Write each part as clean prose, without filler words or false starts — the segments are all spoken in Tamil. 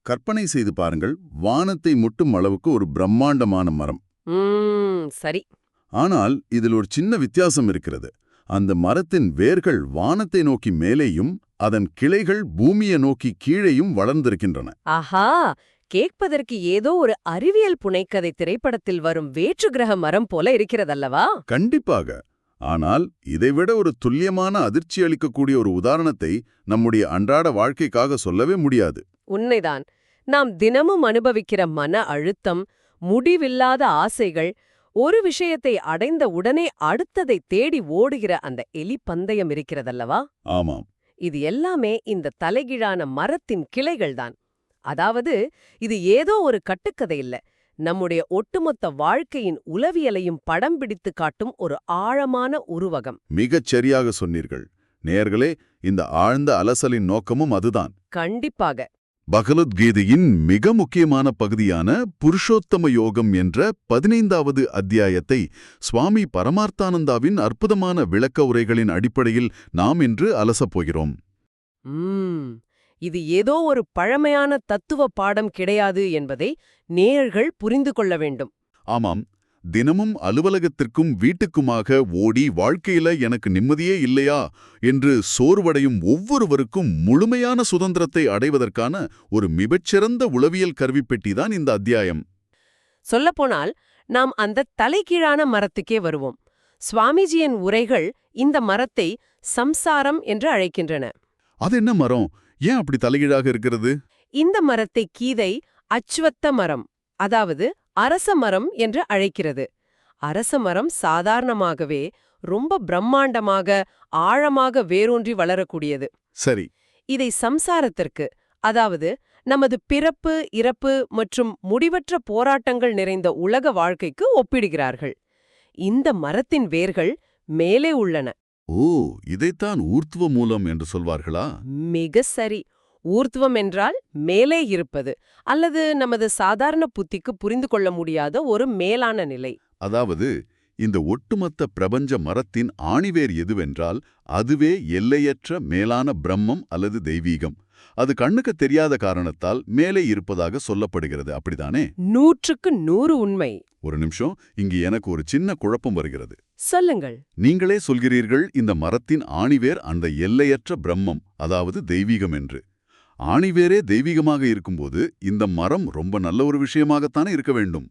கற்பனை செய்து பாருங்கள், வானத்தை முட்டும் அளவுக்கு ஒரு பிரம்மாண்டமான மரம். சரி. ஆனால் இதில் ஒரு சின்ன வித்தியாசம் இருக்கிறது. அந்த மரத்தின் வேர்கள் வானத்தை நோக்கி மேலேயும் அதன் கிளைகள் பூமியை நோக்கி கீழேயும் வளர்ந்திருக்கின்றன. ஆஹா, கேட்பதற்கு ஏதோ ஒரு அறிவியல் புனைக்கதை திரைப்படத்தில் வரும் வேற்று கிரக மரம் போல இருக்கிறதல்லவா? கண்டிப்பாக. ஆனால் இதைவிட ஒரு துல்லியமான அதிர்ச்சி அளிக்கக்கூடிய ஒரு உதாரணத்தை நம்முடைய அன்றாட வாழ்க்கைக்காக சொல்லவே முடியாது. உண்மைதான். நாம் தினமும் அனுபவிக்கிற மன அழுத்தம், முடிவில்லாத ஆசைகள், ஒரு விஷயத்தை அடைந்த உடனே அடுத்ததை தேடி ஓடுகிற அந்த எலி பந்தயம் இருக்கிறதல்லவா? ஆமாம். இது எல்லாமே இந்த தலைகீழான மரத்தின் கிளைகள்தான். அதாவது இது ஏதோ ஒரு கட்டுக்கதை இல்ல, நம்முடைய ஒட்டுமொத்த வாழ்க்கையின் உளவியலையும் படம் பிடித்து காட்டும் ஒரு ஆழமான உருவகம். மிகச் சரியாக சொன்னீர்கள். நேயர்களே, இந்த ஆழ்ந்த அலசலின் நோக்கமும் அதுதான். கண்டிப்பாக. பகவத்கீதையின் மிக முக்கியமான பகுதியான புருஷோத்தம யோகம் என்ற 15வது அத்தியாயத்தை சுவாமி பரமார்த்தானந்தாவின் அற்புதமான விளக்க உரைகளின் அடிப்படையில் நாம் இன்று அலசப்போகிறோம். இது ஏதோ ஒரு பழமையான தத்துவ பாடம் கிடையாது என்பதை நேயர்கள் புரிந்து கொள்ள வேண்டும். ஆமாம். தினமும் அலுவலகத்திற்கும் வீட்டுக்குமாக ஓடி வாழ்க்கையில எனக்கு நிம்மதியே இல்லையா என்று சோர்வடையும் ஒவ்வொருவருக்கும் முழுமையான சுதந்திரத்தை அடைவதற்கான ஒரு மிகச்சிறந்த உளவியல் கருவிப்பெட்டிதான் இந்த அத்தியாயம். சொல்லப்போனால் நாம் அந்த தலைகீழான மரத்துக்கே வருவோம். சுவாமிஜியின் உரைகள் இந்த மரத்தை சம்சாரம் என்று அழைக்கின்றன. அது என்ன மரம்? ஏன் அப்படி தலைகீழாக இருக்கிறது? இந்த மரத்தை கீதை அச்வத்த மரம், அதாவது அரச மரம் என்று அழைக்கிறது. அரச மரம் சாதாரணமாகவே ரொம்ப பிரம்மாண்டமாக, ஆழமாக வேரூன்றி வளரக்கூடியது. சரி. இதை சம்சாரத்திற்கு, அதாவது நமது பிறப்பு, இறப்பு மற்றும் முடிவற்ற போராட்டங்கள் நிறைந்த உலக வாழ்க்கைக்கு ஒப்பிடுகிறார்கள். இந்த மரத்தின் வேர்கள் மேலே உள்ளன. ஓ, இதைத்தான் ஊர்த்துவ மூலம் என்று சொல்வார்களா? மிக சரி. ஊர்த்துவம் என்றால் மேலே இருப்பது, அல்லது நமது சாதாரண புத்திக்கு புரிந்து கொள்ள முடியாத ஒரு மேலான நிலை. அதாவது இந்த ஒட்டுமொத்த பிரபஞ்ச மரத்தின் ஆணிவேர் எதுவென்றால் அதுவே எல்லையற்ற மேலான பிரம்மம் அல்லது தெய்வீகம். அது கண்ணுக்கு தெரியாத காரணத்தால் மேலே இருப்பதாக சொல்லப்படுகிறது, அப்படிதானே? 100க்கு 100 உண்மை. ஒரு நிமிஷம், இங்கு எனக்கு ஒரு சின்ன குழப்பம் வருகிறது. சொல்லுங்கள். நீங்களே சொல்கிறீர்கள் இந்த மரத்தின் ஆணிவேர் அந்த எல்லையற்ற பிரம்மம், அதாவது தெய்வீகம் என்று. ஆணிவேரே தெய்வீகமாக இருக்கும்போது இந்த மரம் ரொம்ப நல்ல ஒரு விஷயமாகத்தானே இருக்க வேண்டும்.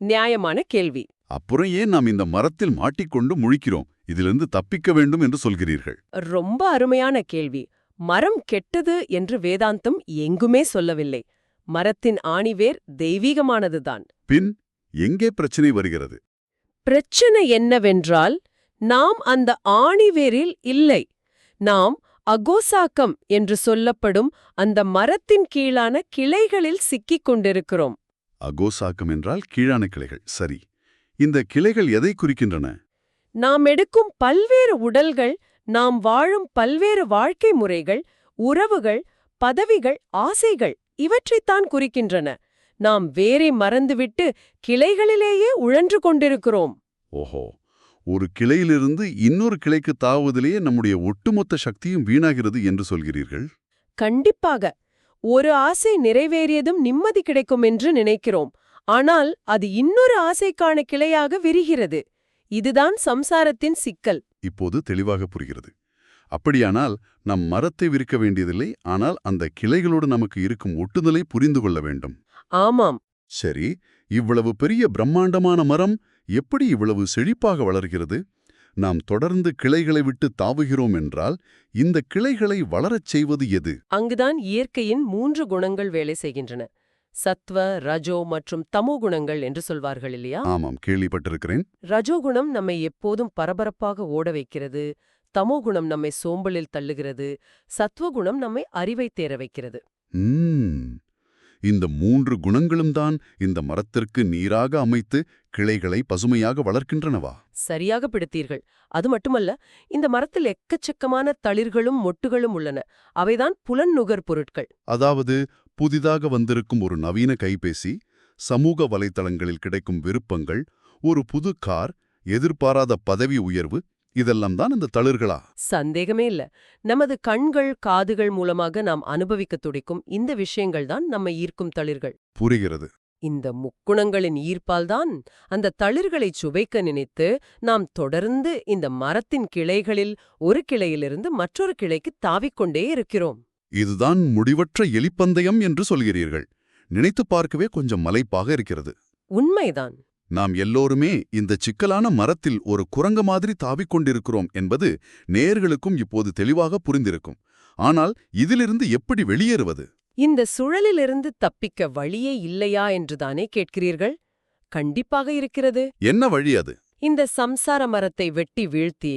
நியாயமான கேள்வி. அப்புறம் ஏன் நாம் இந்த மரத்தில் மாட்டிக்கொண்டு முழிக்கிறோம், இதிலிருந்து தப்பிக்க வேண்டும் என்று சொல்கிறீர்கள்? ரொம்ப அருமையான கேள்வி. மரம் கெட்டது என்று வேதாந்தம் எங்குமே சொல்லவில்லை. மரத்தின் ஆணிவேர் தெய்வீகமானதுதான். பின் எங்கே பிரச்சனை வருகிறது? பிரச்சனை என்னவென்றால், நாம் அந்த ஆணிவேரில் இல்லை. நாம் அகோசாக்கம் என்று சொல்லப்படும் அந்த மரத்தின் கீழான கிளைகளில் சிக்கிக் கொண்டிருக்கிறோம். அகோசாக்கம் என்றால் கீழான கிளைகள். சரி. இந்த கிளைகள் எதை குறிக்கின்றன? நாம் எடுக்கும் பல்வேறு உடல்கள், நாம் வாழும் பல்வேறு வாழ்க்கை முறைகள், உறவுகள், பதவிகள், ஆசைகள், இவற்றைத்தான் குறிக்கின்றன. நாம் வேரை மறந்துவிட்டு கிளைகளிலேயே உழன்று கொண்டிருக்கிறோம். ஓஹோ, ஒரு கிளையிலிருந்து இன்னொரு கிளைக்கு தாவுவதிலேயே நம்முடைய ஒட்டுமொத்த சக்தியும் வீணாகிறது என்று சொல்கிறீர்கள்? கண்டிப்பாக. ஒரு ஆசை நிறைவேறியதும் நிம்மதி கிடைக்கும் என்று நினைக்கிறோம். ஆனால் அது இன்னொரு ஆசைக்கான கிளையாக விரிகிறது. இதுதான் சம்சாரத்தின் சிக்கல். இப்போது தெளிவாக புரிகிறது. அப்படியானால் நம் மரத்தை விரிக்க வேண்டியதில்லை, ஆனால் அந்த கிளைகளோடு நமக்கு இருக்கும் ஒட்டுதலை புரிந்து கொள்ள வேண்டும். ஆமாம். சரி, இவ்வளவு பெரிய பிரம்மாண்டமான மரம் எப்படி இவ்வளவு செழிப்பாக வளர்கிறது? நாம் தொடர்ந்து கிளைகளை விட்டு தாவுகிறோம் என்றால் இந்த கிளைகளை வளரச் செய்வது எது? அங்குதான் இயற்கையின் 3 குணங்கள் வேலை செய்கின்றன. சத்வ, ரஜோ மற்றும் தமோ குணங்கள் என்று சொல்வார்கள் இல்லையா? ஆமாம், கேள்விப்பட்டிருக்கிறேன். ரஜோகுணம் நம்மை எப்போதும் பரபரப்பாக ஓட வைக்கிறது. தமோகுணம் நம்மை சோம்பலில் தள்ளுகிறது. சத்வகுணம் நம்மை அறிவை தேர வைக்கிறது. இந்த 3 குணங்களும் தான் இந்த மரத்திற்கு நீராக அமைத்து கிளைகளை பசுமையாக வளர்க்கின்றனவா? சரியாக பிடித்தீர்கள். அது மட்டுமல்ல, இந்த மரத்தில் எக்கச்சக்கமான தளிர்களும் மொட்டுகளும் உள்ளன. அவைதான் புலன்நுகர் பொருட்கள். அதாவது புதிதாக வந்திருக்கும் ஒரு நவீன கைபேசி, சமூக வலைத்தளங்களில் கிடைக்கும் விருப்பங்கள், ஒரு புது கார், எதிர்பாராத பதவி உயர்வு, இதெல்லாம் தான் அந்த தளிர்களா? சந்தேகமே இல்ல. நமது கண்கள், காதுகள் மூலமாக நாம் அனுபவிக்க துடிக்கும் இந்த விஷயங்கள் தான் நம்மை ஈர்க்கும் தளிர்கள். புரிகிறது. இந்த முக்குணங்களின் ஈர்ப்பால்தான் அந்த தளிர்களைச் சுவைக்க நினைத்து நாம் தொடர்ந்து இந்த மரத்தின் கிளைகளில் ஒரு கிளையிலிருந்து மற்றொரு கிளைக்கு தாவிக்கொண்டே இருக்கிறோம். இதுதான் முடிவற்ற எலிப்பந்தயம் என்று சொல்கிறீர்கள். நினைத்து பார்க்கவே கொஞ்சம் மலைப்பாக இருக்கிறது. உண்மைதான். நாம் எல்லோருமே இந்த சிக்கலான மரத்தில் ஒரு குரங்கு மாதிரி தாவிக் கொண்டிருக்கிறோம் என்பது நேயர்களுக்கும் இப்போது தெளிவாக புரிந்திருக்கும். ஆனால் இதிலிருந்து எப்படி வெளியேறுவது? இந்த சுழலிலிருந்து தப்பிக்க வழியே இல்லையா என்றுதானே கேட்கிறீர்கள்? கண்டிப்பாக இருக்கிறது. என்ன வழி அது? இந்த சம்சார மரத்தை வெட்டி வீழ்த்தி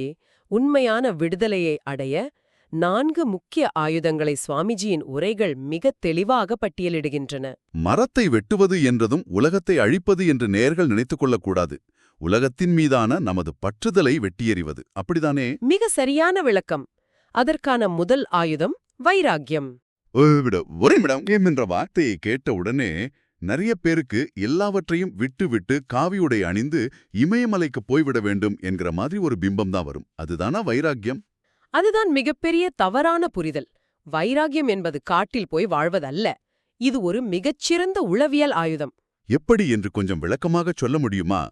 உண்மையான விடுதலையை அடைய 4 முக்கிய ஆயுதங்களை சுவாமிஜியின் உரைகள் மிகத் தெளிவாக பட்டியலிடுகின்றன. மரத்தை வெட்டுவது என்றதும் உலகத்தை அழிப்பது என்று நேயர்கள் நினைத்துக் கொள்ளக்கூடாது. உலகத்தின் மீதான நமது பற்றுதலை வெட்டியெறிவது, அப்படிதானே? மிக சரியான விளக்கம். அதற்கான முதல் ஆயுதம் வைராக்கியம். ஒரு நிமிடம் என்ற வார்த்தையை கேட்ட உடனே நிறைய பேருக்கு எல்லாவற்றையும் விட்டு காவியுடை அணிந்து இமயமலைக்கு போய்விட வேண்டும் என்கிற மாதிரி ஒரு பிம்பம் தான் வரும். அதுதானா வைராக்கியம்? அதுதான் மிகப்பெரிய தவறான புரிதல். வைராக்கியம் என்பது காட்டில் போய் வாழ்வதல்ல. இது ஒரு மிகச்சிறந்த உளவியல் ஆயுதம். எப்படி என்று கொஞ்சம் விளக்கமாகச் சொல்ல முடியுமா?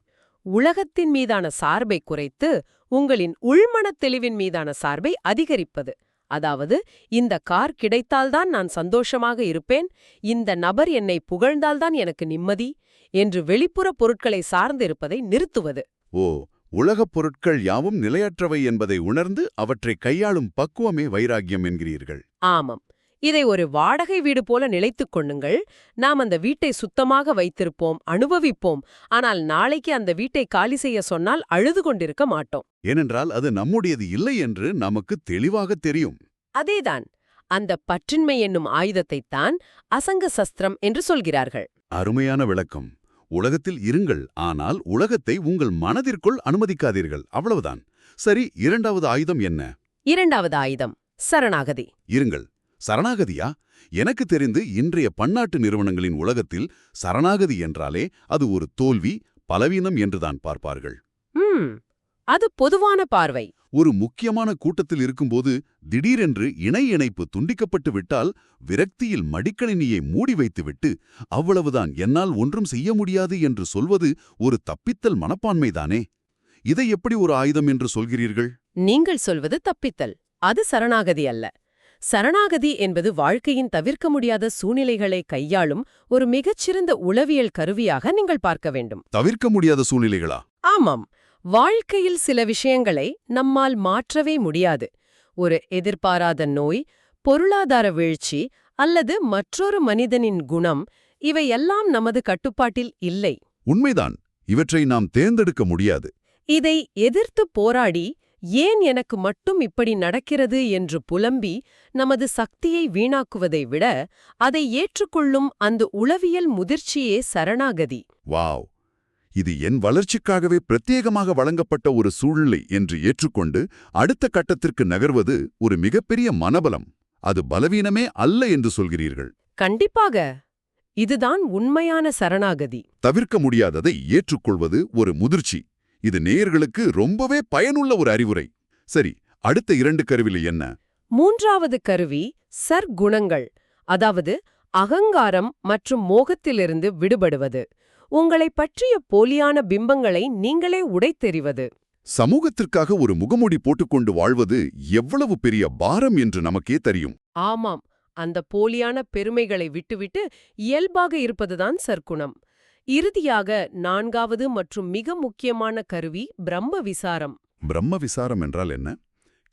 உலகத்தின் மீதான சார்பை குறைத்து உங்களின் உள்மனத் தெளிவின் மீதான சார்பை அதிகரிப்பது. அதாவது, இந்த கார் கிடைத்தால்தான் நான் சந்தோஷமாக இருப்பேன், இந்த நபர் என்னை புகழ்ந்தால்தான் எனக்கு நிம்மதி என்று வெளிப்புற பொருட்களை சார்ந்திருப்பதை நிறுத்துவது. ஓ, உலகப் பொருட்கள் யாவும் நிலையற்றவை என்பதை உணர்ந்து அவற்றை கையாளும் பக்குவமே வைராக்கியம் என்கிறீர்கள். ஆமாம். இதை ஒரு வாடகை வீடு போல நிலைத்துக் கொள்ளுங்கள். நாம் அந்த வீட்டை சுத்தமாக வைத்திருப்போம், அனுபவிப்போம். ஆனால் நாளைக்கு அந்த வீட்டை காலி செய்ய சொன்னால் அழுது கொண்டிருக்க மாட்டோம். ஏனென்றால் அது நம்முடையது இல்லை என்று நமக்கு தெளிவாக தெரியும். அதேதான். அந்த பற்றின்மை என்னும் ஆயுதத்தைத்தான் அசங்க சஸ்திரம் என்று சொல்கிறார்கள். அருமையான விளக்கம். உலகத்தில் இருங்கள், ஆனால் உலகத்தை உங்கள் மனதிற்குள் அனுமதிக்காதீர்கள், அவ்வளவுதான். சரி, இரண்டாவது ஆயுதம் என்ன? இரண்டாவது ஆயுதம் சரணாகதி. இருங்கள், சரணாகதியா? எனக்கு தெரிந்து இன்றைய பன்னாட்டு நிறுவனங்களின் உலகத்தில் சரணாகதி என்றாலே அது ஒரு தோல்வி, பலவீனம் என்றுதான் பார்ப்பார்கள். அது பொதுவான பார்வை. ஒரு முக்கியமான கூட்டத்தில் இருக்கும்போது திடீரென்று இணைப்பு துண்டிக்கப்பட்டு விட்டால் விரக்தியில் மடிக்கணினியை மூடி வைத்துவிட்டு அவ்வளவுதான், என்னால் ஒன்றும் செய்ய முடியாது என்று சொல்வது ஒரு தப்பித்தல் மனப்பான்மைதானே. இதை எப்படி ஒரு ஆயுதம் என்று சொல்கிறீர்கள்? நீங்கள் சொல்வது தப்பித்தல். அது சரணாகதி அல்ல. சரணாகதி என்பது வாழ்க்கையின் தவிர்க்க முடியாத சூழ்நிலைகளை கையாளும் ஒரு மிகச்சிறந்த உளவியல் கருவியாக நீங்கள் பார்க்க வேண்டும். தவிர்க்க முடியாத சூழ்நிலைகளா? ஆமாம். வாழ்க்கையில் சில விஷயங்களை நம்மால் மாற்றவே முடியாது. ஒரு எதிர்பாராத நோய், பொருளாதார வீழ்ச்சி அல்லது மற்றொரு மனிதனின் குணம், இவையெல்லாம் நமது கட்டுப்பாட்டில் இல்லை. உண்மைதான். இவற்றை நாம் தேர்ந்தெடுக்க முடியாது. இதை எதிர்த்து போராடி, ஏன் எனக்கு மட்டும் இப்படி நடக்கிறது என்று புலம்பி நமது சக்தியை வீணாக்குவதை விட அதை ஏற்றுக்கொள்ளும் அந்த உளவியல் முதிர்ச்சியே சரணாகதி. வாவ்! இது என் வளர்ச்சிக்காகவே பிரத்யேகமாக வழங்கப்பட்ட ஒரு சூழ்நிலை என்று ஏற்றுக்கொண்டு அடுத்த கட்டத்திற்கு நகர்வது ஒரு மிகப்பெரிய மனபலம். அது பலவீனமே அல்ல என்று சொல்கிறீர்கள். கண்டிப்பாக. இதுதான் உண்மையான சரணாகதி. தவிர்க்க முடியாததை ஏற்றுக்கொள்வது ஒரு முதிர்ச்சி. இது நேயர்களுக்கு ரொம்பவே பயனுள்ள ஒரு அறிவுரை. சரி, அடுத்த 2 கருவில என்ன? மூன்றாவது கருவி சற்குணங்கள், அதாவது அகங்காரம் மற்றும் மோகத்திலிருந்து விடுபடுவது. உங்களை பற்றிய போலியான பிம்பங்களை நீங்களே உடைத்தெறிவது. சமூகத்திற்காக ஒரு முகமூடி போட்டுக்கொண்டு வாழ்வது எவ்வளவு பெரிய பாரம் என்று நமக்கே தெரியும். ஆமாம். அந்த போலியான பெருமைகளை விட்டுவிட்டு இயல்பாக இருப்பதுதான் சற்குணம். இறுதியாக 4வது மற்றும் மிக முக்கியமான கருவி பிரம்ம விசாரம். பிரம்ம விசாரம் என்றால் என்ன?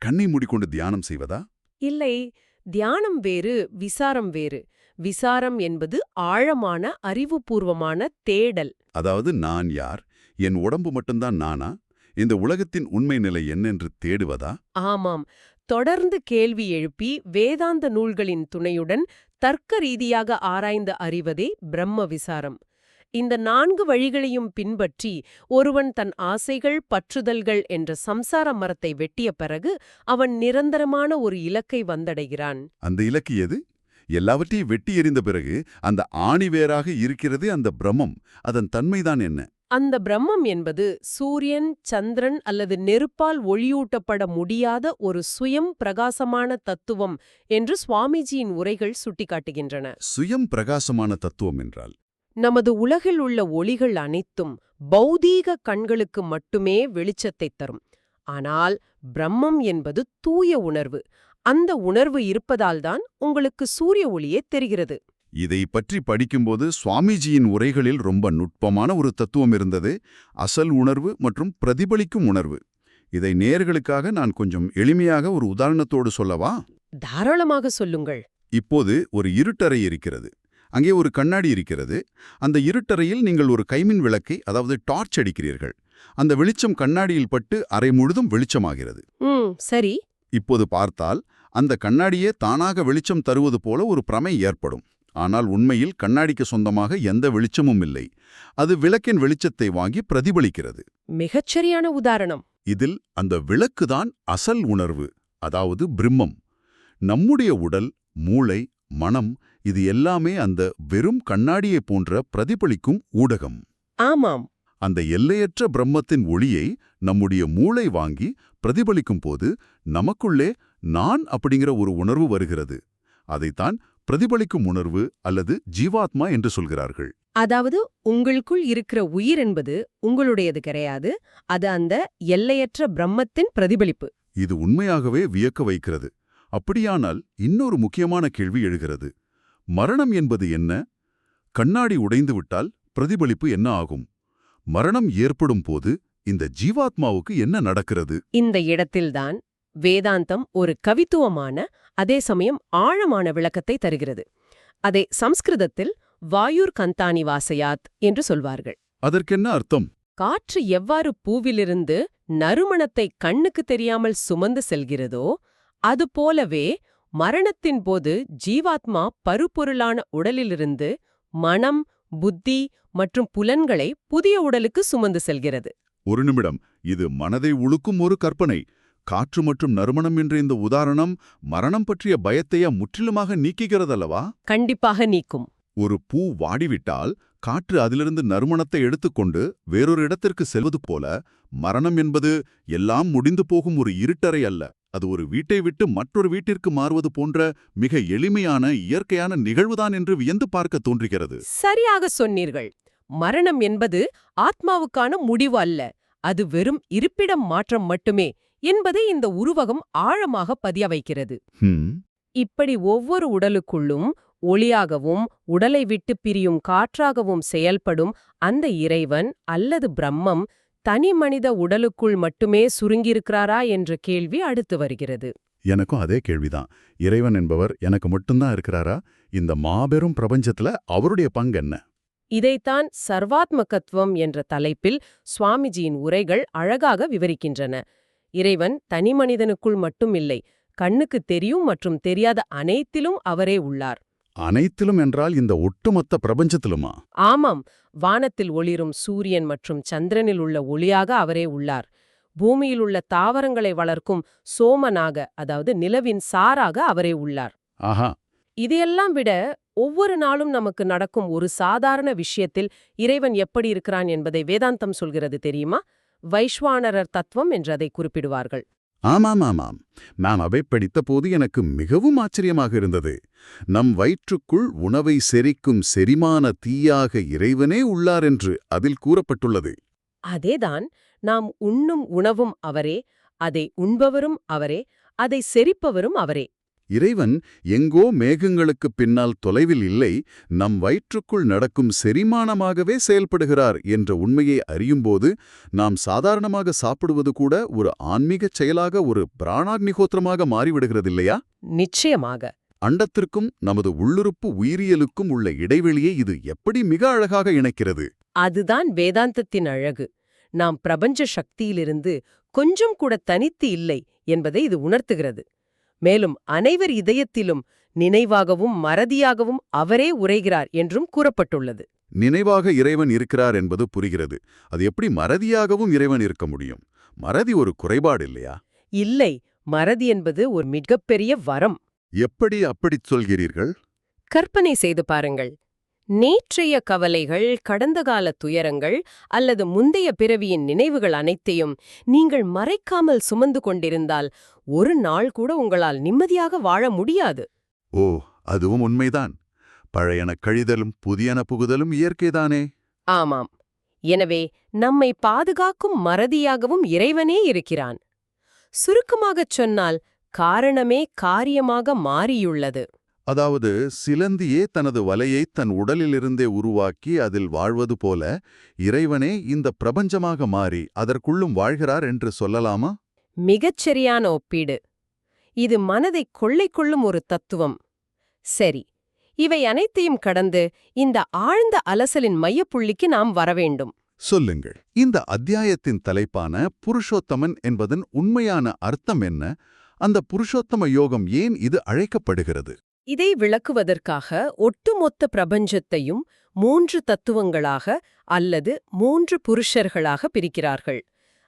கண்ணை மூடிக்கொண்டு தியானம் செய்வதா? இல்லை, தியானம் வேறு, விசாரம் வேறு. விசாரம் என்பது ஆழமான அறிவுபூர்வமான தேடல். அதாவது, நான் யார், என் உடம்பு மட்டும்தான் நானா, இந்த உலகத்தின் உண்மை நிலை என்னென்று தேடுவதா? ஆமாம். தொடர்ந்து கேள்வி எழுப்பி வேதாந்த நூல்களின் துணையுடன் தர்க்க ரீதியாக ஆராய்ந்து அறிவதே பிரம்ம விசாரம். இந்த 4 வழிகளையும் பின்பற்றி ஒருவன் தன் ஆசைகள், பற்றுதல்கள் என்ற சம்சார மரத்தை வெட்டிய பிறகு அவன் நிரந்தரமான ஒரு இலக்கை வந்தடைகிறான். அந்த இலக்கு எது? எல்லாவற்றையும் வெட்டி எறிந்த பிறகு அந்த ஆணிவேராக இருக்கிறதே அந்த பிரம்மம், அதன் தன்மைதான் என்ன? அந்த பிரம்மம் என்பது சூரியன், சந்திரன் அல்லது நெருப்பால் ஒளியூட்டப்பட முடியாத ஒரு சுயம் பிரகாசமான தத்துவம் என்று சுவாமிஜியின் உரைகள் சுட்டிக்காட்டுகின்றன. சுயம் பிரகாசமான தத்துவம் என்றால் நமது உலகில் உள்ள ஒளிகள் அனைத்தும் பௌதீக கண்களுக்கு மட்டுமே வெளிச்சத்தைத் தரும். ஆனால் பிரம்மம் என்பது தூய உணர்வு. அந்த உணர்வு இருப்பதால்தான் உங்களுக்கு சூரிய ஒளியே தெரிகிறது. இதை பற்றி படிக்கும்போது சுவாமிஜியின் உரைகளில் ரொம்ப நுட்பமான ஒரு தத்துவம் இருந்தது. அசல் உணர்வு மற்றும் பிரதிபலிக்கும் உணர்வு. இதை நேயர்களுக்காக நான் கொஞ்சம் எளிமையாக ஒரு உதாரணத்தோடு சொல்லவா? தாராளமாக சொல்லுங்கள். இப்போது ஒரு இருட்டறை இருக்கிறது. அங்கே ஒரு கண்ணாடி இருக்கிறது. அந்த இருட்டறையில் நீங்கள் ஒரு கைமின் விளக்கை, அதாவது டார்ச் அடிக்கிறீர்கள். அந்த வெளிச்சம் கண்ணாடியில் பட்டு அறை முழுதும் வெளிச்சமாகிறது. சரி. இப்போது பார்த்தால் அந்த கண்ணாடியே தானாக வெளிச்சம் தருவது போல ஒரு பிரமை ஏற்படும். ஆனால் உண்மையில் கண்ணாடிக்கு சொந்தமாக எந்த வெளிச்சமும் இல்லை. அது விளக்கின் வெளிச்சத்தை வாங்கி பிரதிபலிக்கிறது. மிகச்சரியான உதாரணம். இதில் அந்த விளக்குதான் அசல் உணர்வு, அதாவது பிரம்மம். நம்முடைய உடல், மூளை, மனம் இது எல்லாமே அந்த வெறும் கண்ணாடியை போன்ற பிரதிபலிக்கும் ஊடகம். ஆமாம். அந்த எல்லையற்ற பிரம்மத்தின் ஒளியை நம்முடைய மூளை வாங்கி பிரதிபலிக்கும் போது நமக்குள்ளே நான் அப்படிங்கிற ஒரு உணர்வு வருகிறது. அதைத்தான் பிரதிபலிக்கும் உணர்வு அல்லது ஜீவாத்மா என்று சொல்கிறார்கள். அதாவது உங்களுக்குள் இருக்கிற உயிர் என்பது உங்களுடையது கிடையாது. அது அந்த எல்லையற்ற பிரம்மத்தின் பிரதிபலிப்பு. இது உண்மையாகவே வியக்க வைக்கிறது. அப்படியானால் இன்னொரு முக்கியமான கேள்வி எழுகிறது. மரணம் என்பது என்ன? கண்ணாடி உடைந்துவிட்டால் பிரதிபலிப்பு என்ன ஆகும்? மரணம் ஏற்படும் போது இந்த ஜீவாத்மாவுக்கு என்ன நடக்கிறது? இந்த இடத்தில்தான் வேதாந்தம் ஒரு கவித்துவமான அதே சமயம் ஆழமான விளக்கத்தை தருகிறது. அதை சம்ஸ்கிருதத்தில் வாயுர் கந்தானி வாசயாத் என்று சொல்வார்கள். அதற்கென்ன அர்த்தம்? காற்று எவ்வாறு பூவிலிருந்து நறுமணத்தை கண்ணுக்கு தெரியாமல் சுமந்து செல்கிறதோ அதுபோலவே மரணத்தின் போது ஜீவாத்மா பருப்பொருளான உடலிலிருந்து மனம், புத்தி மற்றும் புலன்களை புதிய உடலுக்கு சுமந்து செல்கிறது. ஒரு நிமிடம், இது மனதை உழுக்கும் ஒரு கற்பனை. காற்று மற்றும் நறுமணம் என்ற இந்த உதாரணம் மரணம் பற்றிய பயத்தையா முற்றிலுமாக நீக்குகிறதல்லவா? கண்டிப்பாக நீக்கும். ஒரு பூ வாடிவிட்டால் காற்று அதிலிருந்து நறுமணத்தை எடுத்துக்கொண்டு வேறொரு இடத்திற்கு செல்வது போல, மரணம் என்பது எல்லாம் முடிந்து போகும் ஒரு இருட்டறை அல்ல. அது ஒரு வீட்டை விட்டு மற்றொரு வீட்டிற்கு மாறுவது போன்ற மிக எளிமையான இயற்கையான நிகழ்வுதான் என்று வியந்து பார்க்க தோன்றுகிறது. சரியாக சொன்னீர்கள். மரணம் என்பது ஆத்மாவுக்கான முடிவு அல்ல. அது வெறும் இருப்பிடம் மாற்றம் மட்டுமே என்பதை இந்த உருவகம் ஆழமாக பதிய வைக்கிறது. இப்படி ஒவ்வொரு உடலுக்குள்ளும் ஒளியாகவும் உடலை விட்டு பிரியும் காற்றாகவும் செயல்படும் அந்த இறைவன் அல்லது பிரம்மம் தனி மனித உடலுக்குள் மட்டுமே சுருங்கியிருக்கிறாரா என்ற கேள்வி அடுத்து வருகிறது. எனக்கும் அதே கேள்விதான். இறைவன் என்பவர் எனக்கு மட்டும்தான் இருக்கிறாரா? இந்த மாபெரும் பிரபஞ்சத்துல அவருடைய பங்கு என்ன? இதைத்தான் சர்வாத்மகத்துவம் என்ற தலைப்பில் சுவாமிஜியின் உரைகள் அழகாக விவரிக்கின்றன. இறைவன் தனி மனிதனுக்குள் மட்டும் இல்லை, கண்ணுக்கு தெரியும் மற்றும் தெரியாத அனைத்திலும் அவரே உள்ளார். அனைத்திலும் என்றால் இந்த ஒட்டுமொத்த பிரபஞ்சத்திலுமா? ஆமாம். வானத்தில் ஒளிரும் சூரியன் மற்றும் சந்திரனில் உள்ள ஒளியாக அவரே உள்ளார். பூமியில் உள்ள தாவரங்களை வளர்க்கும் சோமனாக, அதாவது நிலவின் சாராக அவரே உள்ளார். ஆஹா. இதையெல்லாம் விட ஒவ்வொரு நாளும் நமக்கு நடக்கும் ஒரு சாதாரண விஷயத்தில் இறைவன் எப்படி இருக்கிறான் என்பதை வேதாந்தம் சொல்கிறது தெரியுமா? வைஸ்வானரர் தத்துவம் என்று அதை குறிப்பிடுவார்கள். ஆமாம். நான் அதை படித்த போது எனக்கு மிகவும் ஆச்சரியமாக இருந்தது. நம் வயிற்றுக்குள் உணவை செரிக்கும் செரிமான தீயாக இறைவனே உள்ளார் என்று அதில் கூறப்பட்டுள்ளது. அதேதான். நாம் உண்ணும் உணவும் அவரே, அதை உண்பவரும் அவரே, அதை செரிப்பவரும் அவரே. இறைவன் எங்கோ மேகங்களுக்குப் பின்னால் தொலைவில் இல்லை, நம் வயிற்றுக்குள் நடக்கும் செரிமானமாகவே செயல்படுகிறார் என்ற உண்மையை அறியும்போது நாம் சாதாரணமாக சாப்பிடுவது கூட ஒரு ஆன்மீகச் செயலாக, ஒரு பிராணாக்னிஹோத்திரமாக மாறிவிடுகிறதில்லையா? நிச்சயமாக. அண்டத்திற்கும் நமது உள்ளுறுப்பு உயிரியலுக்கும் உள்ள இடைவெளியை இது எப்படி மிக அழகாக இணைக்கிறது. அதுதான் வேதாந்தத்தின் அழகு. நாம் பிரபஞ்ச சக்தியிலிருந்து கொஞ்சம் கூட தனித்து இல்லை என்பதை இது உணர்த்துகிறது. மேலும் அனைவர் இதயத்திலும் நினைவாகவும் மறதியாகவும் அவரே உரைகிறார் என்றும் கூறப்பட்டுள்ளது. நினைவாக இறைவன் இருக்கிறார் என்பது புரிகிறது. அது எப்படி மறதியாகவும் இறைவன் இருக்க முடியும்? மறதி ஒரு குறைபாடு இல்லையா? இல்லை, மறதி என்பது ஒரு மிகப்பெரிய வரம். எப்படி அப்படிச் சொல்கிறீர்கள்? கற்பனை செய்து பாருங்கள். நேற்றைய கவலைகள், கடந்த கால துயரங்கள் அல்லது முந்தைய பிறவியின் நினைவுகள் அனைத்தையும் நீங்கள் மறைக்காமல் சுமந்து கொண்டிருந்தால் ஒரு நாள் கூட உங்களால் நிம்மதியாக வாழ முடியாது. ஓ, அதுவும் உண்மைதான். பழையன கழிதலும் புதியன புகுதலும் இயற்கைதானே. ஆமாம். எனவே நம்மை பாதுகாக்கும் மறதியாகவும் இறைவனே இருக்கிறான். சுருக்கமாகச் சொன்னால் காரணமே காரியமாக மாறியுள்ளது. அதாவது சிலந்தியே தனது வலையை தன் உடலிலிருந்தே உருவாக்கி அதில் வாழ்வது போல இறைவனே இந்த பிரபஞ்சமாக மாறி அதற்குள்ளும் வாழ்கிறார் என்று சொல்லலாமா? மிகச்சரியான ஒப்பீடு. இது மனதை கொள்ளை கொள்ளும் ஒரு தத்துவம். சரி, இவை அனைத்தையும் கடந்து இந்த ஆழ்ந்த அலசலின் மையப்புள்ளிக்கு நாம் வரவேண்டும். சொல்லுங்கள். இந்த அத்தியாயத்தின் தலைப்பான புருஷோத்தமன் என்பதன் உண்மையான அர்த்தம் என்ன? அந்த புருஷோத்தம யோகம் ஏன் இது அழைக்கப்படுகிறது? இதை விளக்குவதற்காக ஒட்டுமொத்த பிரபஞ்சத்தையும் 3 தத்துவங்களாக அல்லது 3 புருஷர்களாக பிரிக்கிறார்கள்.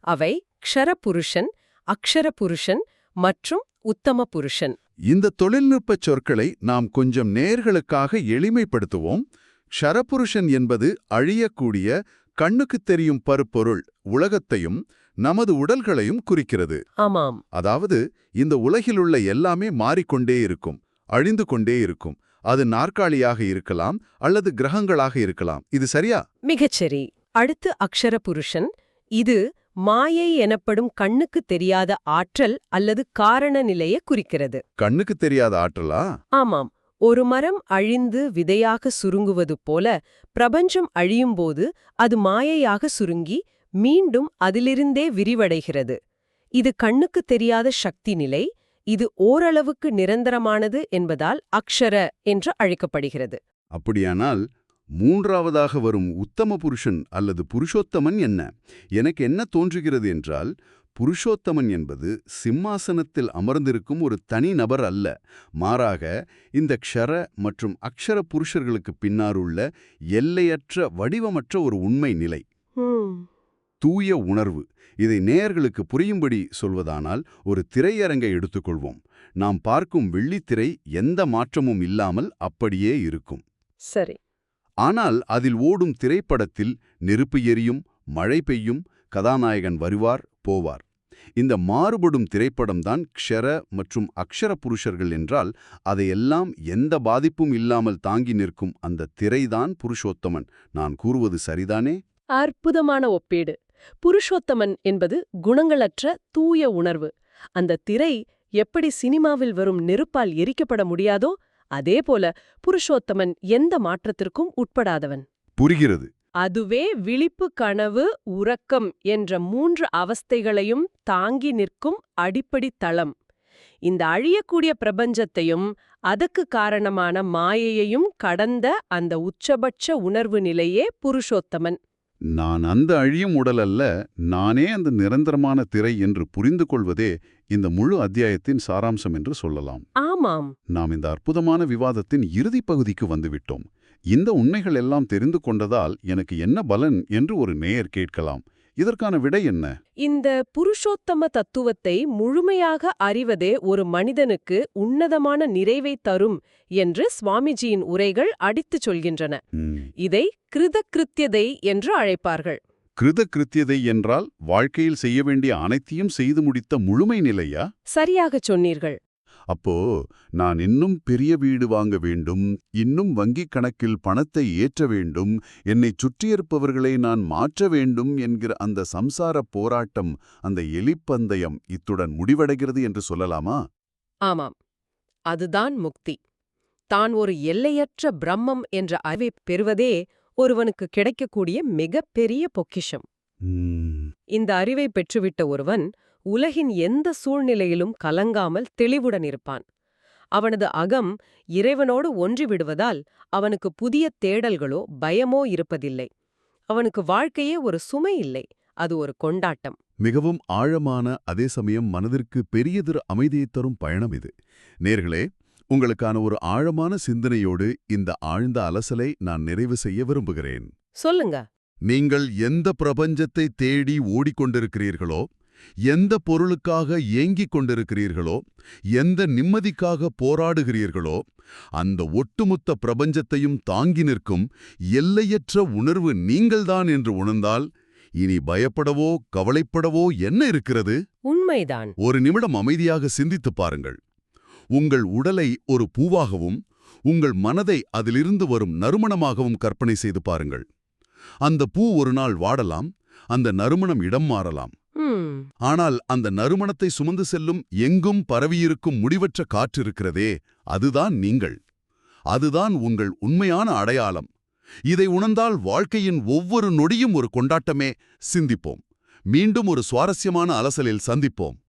அவை க்ஷரபுருஷன், அக்ஷரபுருஷன் மற்றும் உத்தம புருஷன். இந்த தொழில்நுட்பச் சொற்களை நாம் கொஞ்சம் நேயர்களுக்காக எளிமைப்படுத்துவோம். க்ஷரபுருஷன் என்பது அழியக்கூடிய, கண்ணுக்குத் தெரியும் பருப்பொருள் உலகத்தையும் நமது உடல்களையும் குறிக்கிறது. ஆமாம். அதாவது இந்த உலகிலுள்ள எல்லாமே மாறிக்கொண்டே இருக்கும், அழிந்து கொண்டே இருக்கும். அது நாற்காலியாக இருக்கலாம் அல்லது கிரகங்களாக இருக்கலாம். இது சரியா? மிகச்சரி. அடுத்து அக்ஷரபுருஷன். இது மாயை எனப்படும் கண்ணுக்கு தெரியாத ஆற்றல் அல்லது காரண நிலையை குறிக்கிறது. கண்ணுக்கு தெரியாத ஆற்றலா? ஆமாம். ஒரு மரம் அழிந்து விதையாக சுருங்குவது போல பிரபஞ்சம் அழியும்போது அது மாயையாக சுருங்கி மீண்டும் அதிலிருந்தே விரிவடைகிறது. இது கண்ணுக்கு தெரியாத சக்தி நிலை. இது ஓரளவுக்கு நிரந்தரமானது என்பதால் அக்ஷர என்று அழைக்கப்படுகிறது. அப்படியானால் மூன்றாவதாக வரும் உத்தம புருஷன் அல்லது புருஷோத்தமன் என்ன? எனக்கு என்ன தோன்றுகிறது என்றால், புருஷோத்தமன் என்பது சிம்மாசனத்தில் அமர்ந்திருக்கும் ஒரு தனி நபர் அல்ல. மாறாக இந்த க்ஷர மற்றும் அக்ஷர புருஷர்களுக்கு பின்னாருள்ள எல்லையற்ற வடிவமற்ற ஒரு உண்மை நிலை, தூய உணர்வு. இதை நேயர்களுக்கு புரியும்படி சொல்வதானால் ஒரு திரையரங்கை எடுத்துக்கொள்வோம். நாம் பார்க்கும் வெள்ளித்திரை எந்த மாற்றமும் இல்லாமல் அப்படியே இருக்கும். சரி. ஆனால் அதில் ஓடும் திரைப்படத்தில் நெருப்பு எரியும், மழை பெய்யும், கதாநாயகன் வருவார் போவார். இந்த மாறுபடும் திரைப்படம்தான் க்ஷர மற்றும் அக்ஷர புருஷர்கள் என்றால், அதையெல்லாம் எந்த பாதிப்பும் இல்லாமல் தாங்கி நிற்கும் அந்த திரைதான் புருஷோத்தமன். நான் கூறுவது சரிதானே? அற்புதமான ஒப்பீடு. புருஷோத்தமன் என்பது குணங்களற்ற தூய உணர்வு. அந்த திரை எப்படி சினிமாவில் வரும் நெருப்பால் எரிக்கப்பட முடியாதோ அதேபோல புருஷோத்தமன் எந்த மாற்றத்திற்கும் உட்படாதவன். புரிகிறது. அதுவே விழிப்பு, கனவு, உறக்கம் என்ற 3 அவஸ்தைகளையும் தாங்கி நிற்கும் அடிப்படை தளம். இந்த அழியக்கூடிய பிரபஞ்சத்தையும் அதற்கு காரணமான மாயையையும் கடந்த அந்த உச்சபட்ச உணர்வு நிலையே புருஷோத்தமன். நான் அந்த அழியும் உடல் அல்ல, நானே அந்த நிரந்தரமான திரை என்று புரிந்து கொள்வதே இந்த முழு அத்தியாயத்தின் சாராம்சம் என்று சொல்லலாம். ஆமாம். நாம் இந்த அற்புதமான விவாதத்தின் இறுதிப் பகுதிக்கு வந்துவிட்டோம். இந்த உண்மைகள் எல்லாம் தெரிந்து கொண்டதால் எனக்கு என்ன பலன் என்று ஒரு நேயர் கேட்கலாம். இதற்கான விடை என்ன? இந்த புருஷோத்தம தத்துவத்தை முழுமையாக அறிவதே ஒரு மனிதனுக்கு உன்னதமான நிறைவை தரும் என்று சுவாமிஜியின் உரைகள் அடித்துச் சொல்கின்றன. இதை கிருதகிருத்தியதை என்று அழைப்பார்கள். கிருதகிருத்தியதை என்றால் வாழ்க்கையில் செய்ய வேண்டிய அனைத்தையும் செய்து முடித்த முழுமை நிலையா? சரியாகச் சொன்னீர்கள். அப்போ நான் இன்னும் பெரிய வீடு வாங்க வேண்டும், இன்னும் வங்கிக் கணக்கில் பணத்தை ஏற்ற வேண்டும், என்னை சுற்றியிருப்பவர்களை நான் மாற்ற வேண்டும் என்கிற அந்த சம்சார போராட்டம், அந்த எலிப்பந்தயம் இத்துடன் முடிவடைகிறது என்று சொல்லலாமா? ஆமாம். அதுதான் முக்தி. தான் ஒரு எல்லையற்ற பிரம்மம் என்ற அறிவை பெறுவதே ஒருவனுக்கு கிடைக்கக்கூடிய மிகப்பெரிய பொக்கிஷம். இந்த அறிவை பெற்றுவிட்ட ஒருவன் உலகின் எந்த சூழ்நிலையிலும் கலங்காமல் தெளிவுடன் இருப்பான். அவனது அகம் இறைவனோடு ஒன்றிவிடுவதால் அவனுக்கு புதிய தேடல்களோ பயமோ இருப்பதில்லை. அவனுக்கு வாழ்க்கையே ஒரு சுமை இல்லை, அது ஒரு கொண்டாட்டம். மிகவும் ஆழமான, அதே சமயம் மனதிற்கு பெரியதொரு அமைதியைத் தரும் பயணம் இது. நேர்களே, உங்களுக்கான ஒரு ஆழமான சிந்தனையோடு இந்த ஆழ்ந்த அலசலை நான் நிறைவு செய்ய விரும்புகிறேன். சொல்லுங்க. நீங்கள் எந்த பிரபஞ்சத்தை தேடி ஓடிக்கொண்டிருக்கிறீர்களோ, எந்த பொருளுக்காக ஏங்கிக் கொண்டிருக்கிறீர்களோ, எந்த நிம்மதிக்காக போராடுகிறீர்களோ, அந்த ஒட்டுமொத்த பிரபஞ்சத்தையும் தாங்கி நிற்கும் எல்லையற்ற உணர்வு நீங்கள்தான் என்று உணர்ந்தால், இனி பயப்படவோ கவலைப்படவோ என்ன இருக்கிறது? உண்மைதான். ஒரு நிமிடம் அமைதியாக சிந்தித்துப் பாருங்கள். உங்கள் உடலை ஒரு பூவாகவும், உங்கள் மனதை அதிலிருந்து வரும் நறுமணமாகவும் கற்பனை செய்து பாருங்கள். அந்த பூ ஒரு நாள் வாடலாம், அந்த நறுமணம் இடம் மாறலாம். ஆனால் அந்த நறுமணத்தை சுமந்து செல்லும் எங்கும் பரவியிருக்கும் முடிவற்ற காற்று இருக்கிறதே, அதுதான் நீங்கள். அதுதான் உங்கள் உண்மையான அடையாளம். இதை உணர்ந்தால் வாழ்க்கையின் ஒவ்வொரு நொடியும் ஒரு கொண்டாட்டமே. சிந்திப்போம். மீண்டும் ஒரு சுவாரஸ்யமான அலசலில் சந்திப்போம்.